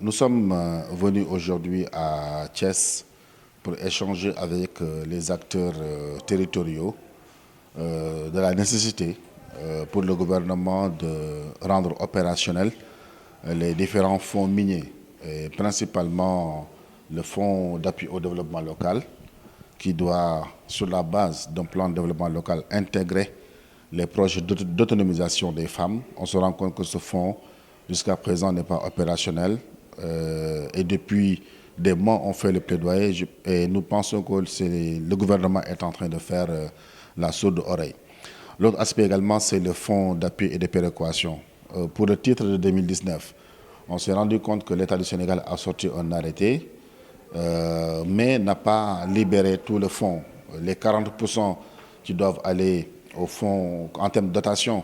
Nous sommes venus aujourd'hui à Thiès pour échanger avec les acteurs territoriaux de la nécessité pour le gouvernement de rendre opérationnels les différents fonds miniers, et principalement le fonds d'appui au développement local, qui doit, sur la base d'un plan de développement local, intégrer les projets d'autonomisation des femmes. On se rend compte que ce fonds, jusqu'à présent, n'est pas opérationnel. Et depuis des mois, on fait le plaidoyer et nous pensons que le gouvernement est en train de faire la sourde oreille. L'autre aspect également, c'est le fonds d'appui et de péréquation. Pour le titre de 2019, on s'est rendu compte que l'État du Sénégal a sorti un arrêté, mais n'a pas libéré tout le fonds. Les 40% qui doivent aller au fonds en termes de dotation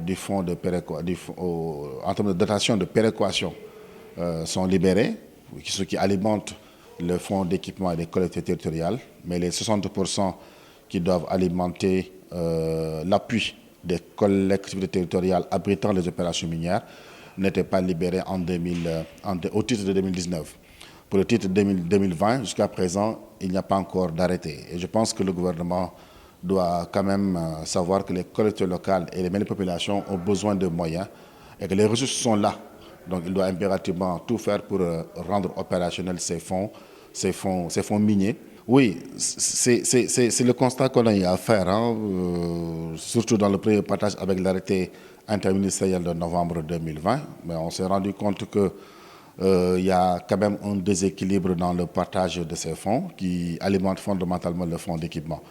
du fonds de en termes de dotation de péréquation sont libérés, ce qui alimente le fonds d'équipement et des collectivités territoriales, mais les 60% qui doivent alimenter l'appui des collectivités territoriales abritant les opérations minières n'étaient pas libérés au titre de 2019. Pour le titre 2020, jusqu'à présent, il n'y a pas encore d'arrêté. Et je pense que le gouvernement doit quand même savoir que les collectivités locales et les mêmes populations ont besoin de moyens et que les ressources sont là. Donc il doit impérativement tout faire pour rendre opérationnels ces fonds miniers. Oui, c'est le constat qu'on a eu à faire, surtout dans le premier partage avec l'arrêté interministériel de novembre 2020. Mais on s'est rendu compte que il y a quand même un déséquilibre dans le partage de ces fonds qui alimente fondamentalement le fonds d'équipement.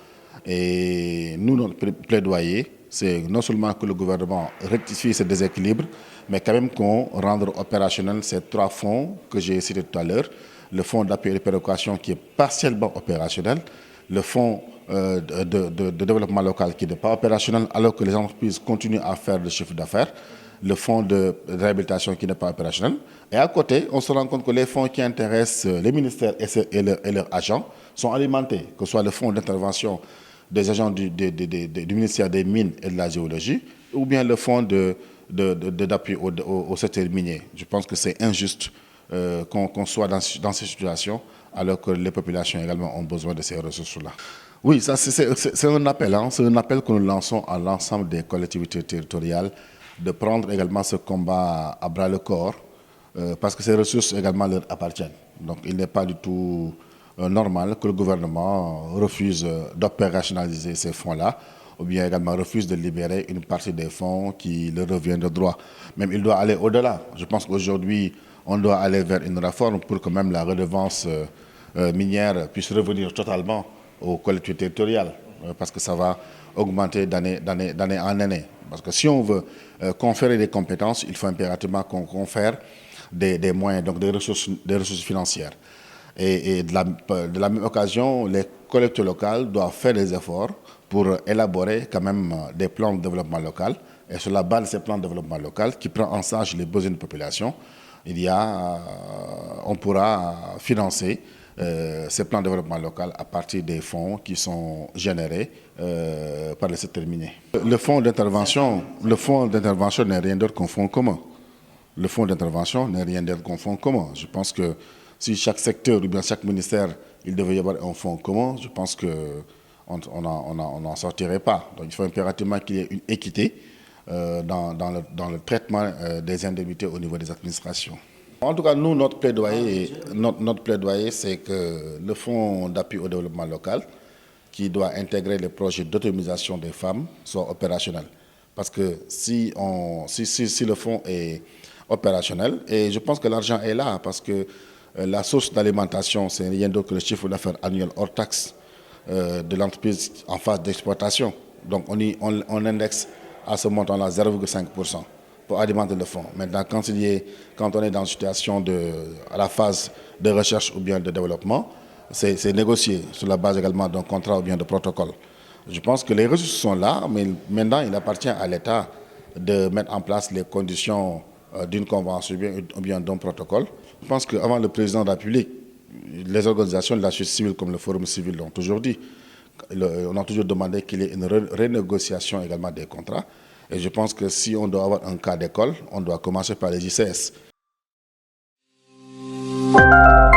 Et nous, notre plaidoyer, c'est non seulement que le gouvernement rectifie ce déséquilibre, mais quand même qu'on rende opérationnel ces trois fonds que j'ai cités tout à l'heure. Le fonds d'appui et de péréquation qui est partiellement opérationnel, le fonds de développement local qui n'est pas opérationnel alors que les entreprises continuent à faire le chiffre d'affaires, le fonds de réhabilitation qui n'est pas opérationnel. Et à côté, on se rend compte que les fonds qui intéressent les ministères et leurs agents sont alimentés, que ce soit le fonds d'intervention des agents du ministère des Mines et de la Géologie, ou bien le fonds d'appui au secteur minier. Je pense que c'est injuste qu'on soit dans ces situations, alors que les populations également ont besoin de ces ressources-là. Oui, ça c'est un appel. C'est un appel que nous lançons à l'ensemble des collectivités territoriales de prendre également ce combat à bras le corps, parce que ces ressources également leur appartiennent. Donc il n'est pas du tout normal que le gouvernement refuse d'opérationnaliser ces fonds-là, ou bien également refuse de libérer une partie des fonds qui leur revient de droit. Même il doit aller au-delà. Je pense qu'aujourd'hui, on doit aller vers une réforme pour que même la redevance minière puisse revenir totalement aux collectivités territoriales, parce que ça va augmenter d'année en année. Parce que si on veut conférer des compétences, il faut impérativement qu'on confère des moyens, donc des ressources financières. Et de la même occasion, les collectivités locales doivent faire des efforts pour élaborer quand même des plans de développement local. Et sur la base de ces plans de développement local, qui prend en charge les besoins de la population, on pourra financer ces plans de développement local à partir des fonds qui sont générés par le secteur minier. Le fonds d'intervention n'est rien d'autre qu'un fonds commun. Le fonds d'intervention n'est rien d'autre qu'un fonds commun. Je pense que si chaque secteur ou bien chaque ministère, il devait y avoir un fonds commun, je pense qu'on n'en sortirait pas. Donc il faut impérativement qu'il y ait une équité dans le traitement des indemnités au niveau des administrations. En tout cas, nous, notre plaidoyer, c'est que le fonds d'appui au développement local, qui doit intégrer les projets d'autonomisation des femmes, soit opérationnel. Parce que si le fonds est opérationnel, et je pense que l'argent est là, parce que la source d'alimentation, c'est rien d'autre que le chiffre d'affaires annuel hors taxe de l'entreprise en phase d'exploitation. Donc on indexe à ce montant-là 0,5% pour alimenter le fonds. Maintenant, quand on est dans une situation à la phase de recherche ou bien de développement, c'est négocié sur la base également d'un contrat ou bien de protocole. Je pense que les ressources sont là, mais maintenant il appartient à l'État de mettre en place les conditions d'une convention ou bien d'un protocole. Je pense qu'avant le président de la République, les organisations de la société civile comme le Forum civil l'ont toujours dit. On a toujours demandé qu'il y ait une renégociation également des contrats. Et je pense que si on doit avoir un cas d'école, on doit commencer par les ICS. merci.